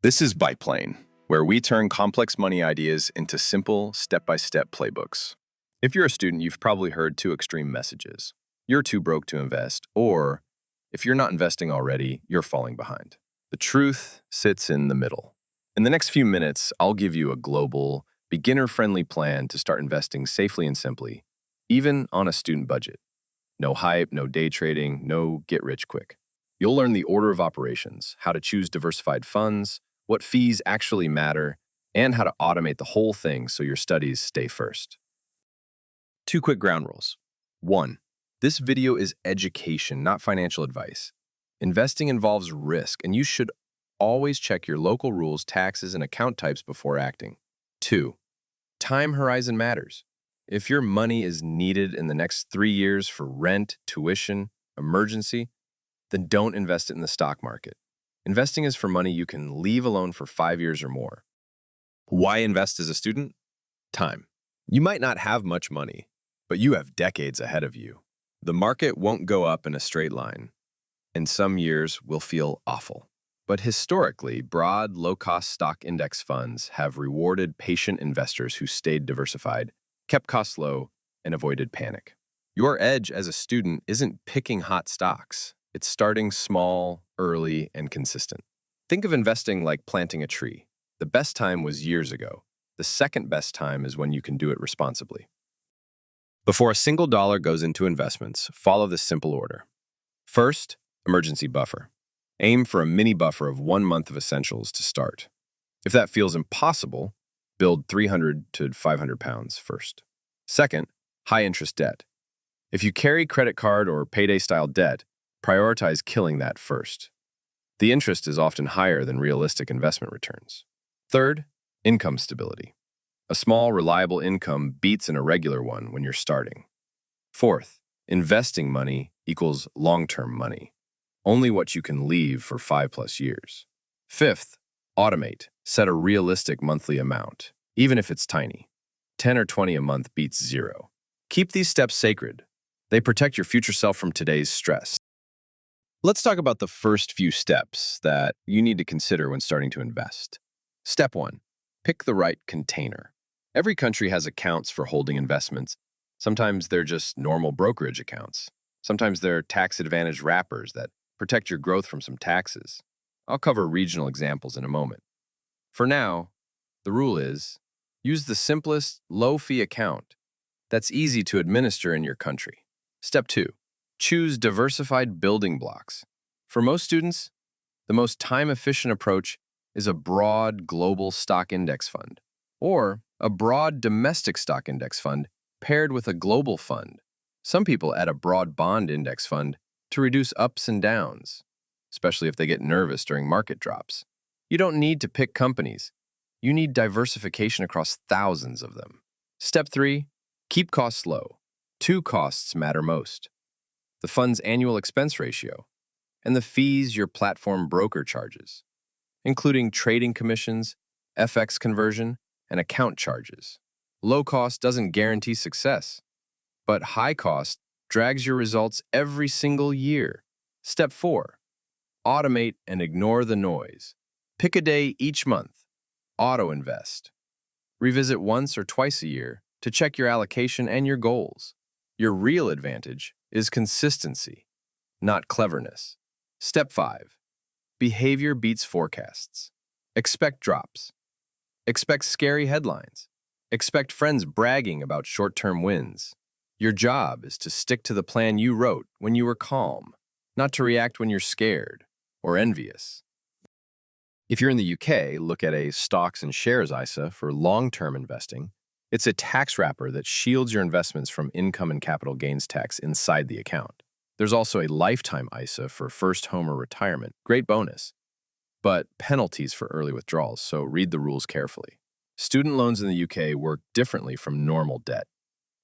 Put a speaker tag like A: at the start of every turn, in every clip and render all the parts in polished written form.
A: This is Biplane, where we turn complex money ideas into simple, step-by-step playbooks. If you're a student, you've probably heard two extreme messages. You're too broke to invest, or if you're not investing already, you're falling behind. The truth sits in the middle. In the next few minutes, I'll give you a global, beginner-friendly plan to start investing safely and simply, even on a student budget. No hype, no day trading, no get-rich-quick. You'll learn the order of operations, how to choose diversified funds, what fees actually matter, and how to automate the whole thing so your studies stay first. Two quick ground rules. 1. This video is education, not financial advice. Investing involves risk, and you should always check your local rules, taxes, and account types before acting. 2. Time horizon matters. If your money is needed in the next 3 years for rent, tuition, emergency, then don't invest it in the stock market. Investing is for money you can leave alone for 5 years or more. Why invest as a student? Time. You might not have much money, but you have decades ahead of you. The market won't go up in a straight line, and some years will feel awful. But historically, broad, low-cost stock index funds have rewarded patient investors who stayed diversified, kept costs low, and avoided panic. Your edge as a student isn't picking hot stocks. It's starting small, early, and consistent. Think of investing like planting a tree. The best time was years ago. The second best time is when you can do it responsibly. Before a single dollar goes into investments, follow this simple order. First, emergency buffer. Aim for a mini buffer of 1 month of essentials to start. If that feels impossible, build 300 to 500 pounds first. Second, high-interest debt. If you carry credit card or payday-style debt, prioritize killing that first. The interest is often higher than realistic investment returns. Third, income stability. A small, reliable income beats an irregular one when you're starting. Fourth, investing money equals long-term money. Only what you can leave for 5+ years. Fifth, automate. Set a realistic monthly amount, even if it's tiny. 10 or 20 a month beats 0. Keep these steps sacred. They protect your future self from today's stress. Let's talk about the first few steps that you need to consider when starting to invest. Step 1. Pick the right container. Every country has accounts for holding investments. Sometimes they're just normal brokerage accounts. Sometimes they're tax-advantaged wrappers that protect your growth from some taxes. I'll cover regional examples in a moment. For now, the rule is, use the simplest, low-fee account that's easy to administer in your country. Step 2. Choose diversified building blocks. For most students, the most time-efficient approach is a broad global stock index fund, or a broad domestic stock index fund paired with a global fund. Some people add a broad bond index fund to reduce ups and downs, especially if they get nervous during market drops. You don't need to pick companies. You need diversification across thousands of them. Step 3. Keep costs low. 2 costs matter most: the fund's annual expense ratio, and the fees your platform broker charges, including trading commissions, FX conversion, and account charges. Low cost doesn't guarantee success, but high cost drags your results every single year. Step 4. Automate and ignore the noise. Pick a day each month. Auto-invest. Revisit once or twice a year to check your allocation and your goals. Your real advantage is consistency, not cleverness. Step 5. Behavior beats forecasts. Expect drops. Expect scary headlines. Expect friends bragging about short-term wins. Your job is to stick to the plan you wrote when you were calm, not to react when you're scared or envious. If you're in the UK, look at a stocks and shares ISA for long-term investing. It's a tax wrapper that shields your investments from income and capital gains tax inside the account. There's also a lifetime ISA for first home or retirement. Great bonus, but penalties for early withdrawals, so read the rules carefully. Student loans in the UK work differently from normal debt.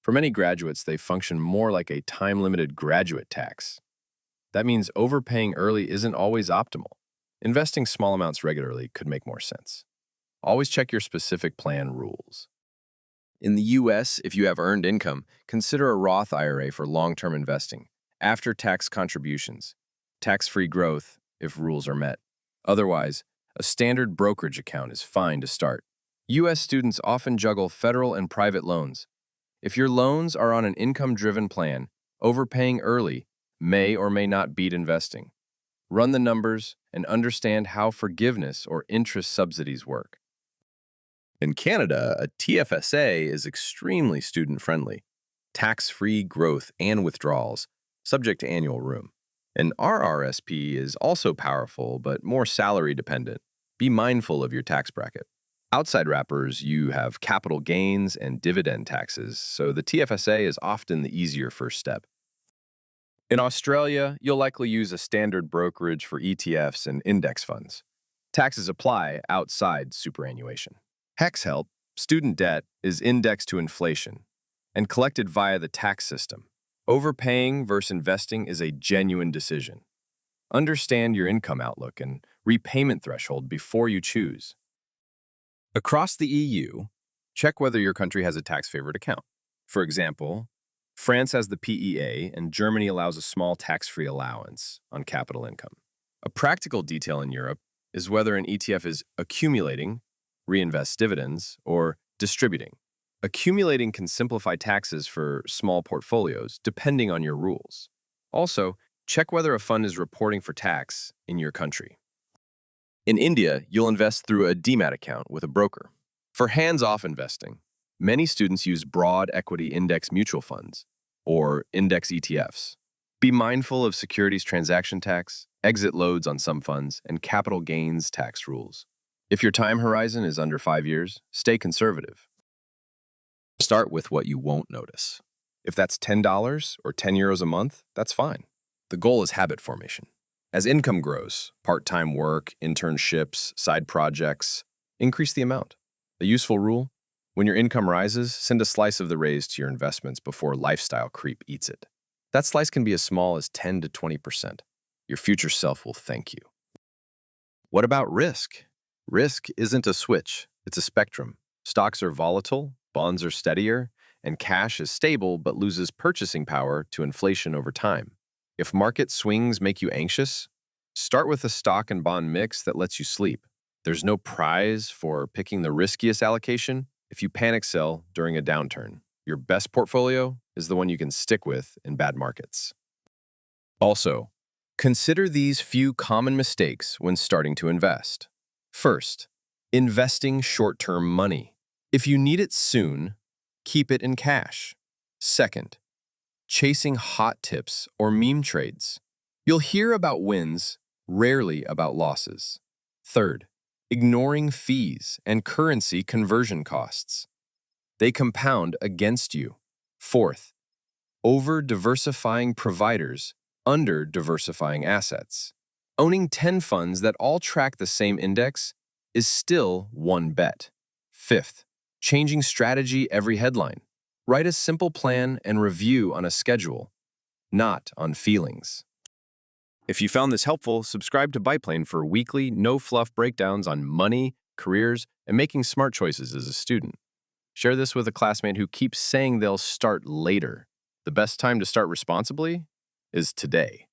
A: For many graduates, they function more like a time-limited graduate tax. That means overpaying early isn't always optimal. Investing small amounts regularly could make more sense. Always check your specific plan rules. In the US, if you have earned income, consider a Roth IRA for long-term investing, after-tax contributions, tax-free growth if rules are met. Otherwise, A standard brokerage account is fine to start. U.S. students often juggle federal and private loans. If your loans are on an income-driven plan, overpaying early may or may not beat investing. Run the numbers and understand how forgiveness or interest subsidies work. In Canada, a TFSA is extremely student-friendly. Tax-free growth and withdrawals, subject to annual room. An RRSP is also powerful, but more salary-dependent. Be mindful of your tax bracket. Outside wrappers, you have capital gains and dividend taxes, so the TFSA is often the easier first step. In Australia, you'll likely use a standard brokerage for ETFs and index funds. Taxes apply outside superannuation. HECS help, student debt, is indexed to inflation and collected via the tax system. Overpaying versus investing is a genuine decision. Understand your income outlook and repayment threshold before you choose. Across the EU, check whether your country has a tax-favored account. For example, France has the PEA and Germany allows a small tax-free allowance on capital income. A practical detail in Europe is whether an ETF is accumulating, reinvest dividends, or distributing. Accumulating can simplify taxes for small portfolios, depending on your rules. Also, check whether a fund is reporting for tax in your country. In India, you'll invest through a demat account with a broker. For hands-off investing, many students use broad equity index mutual funds, or index ETFs. Be mindful of securities transaction tax, exit loads on some funds, and capital gains tax rules. If your time horizon is under 5 years, stay conservative. Start with what you won't notice. If that's $10 or €10 a month, that's fine. The goal is habit formation. As income grows, part-time work, internships, side projects, increase the amount. A useful rule: when your income rises, send a slice of the raise to your investments before lifestyle creep eats it. That slice can be as small as 10 to 20%. Your future self will thank you. What about risk? Risk isn't a switch, it's a spectrum. Stocks are volatile, bonds are steadier, and cash is stable but loses purchasing power to inflation over time. If market swings make you anxious, start with a stock and bond mix that lets you sleep. There's no prize for picking the riskiest allocation if you panic sell during a downturn. Your best portfolio is the one you can stick with in bad markets. Also, consider these few common mistakes when starting to invest. First, investing short-term money. If you need it soon, keep it in cash. Second, chasing hot tips or meme trades. You'll hear about wins, rarely about losses. Third, ignoring fees and currency conversion costs. They compound against you. Fourth, over-diversifying providers, under-diversifying assets. Owning 10 funds that all track the same index is still one bet. Fifth, changing strategy every headline. Write a simple plan and review on a schedule, not on feelings. If you found this helpful, subscribe to Biplane for weekly, no-fluff breakdowns on money, careers, and making smart choices as a student. Share this with a classmate who keeps saying they'll start later. The best time to start responsibly is today.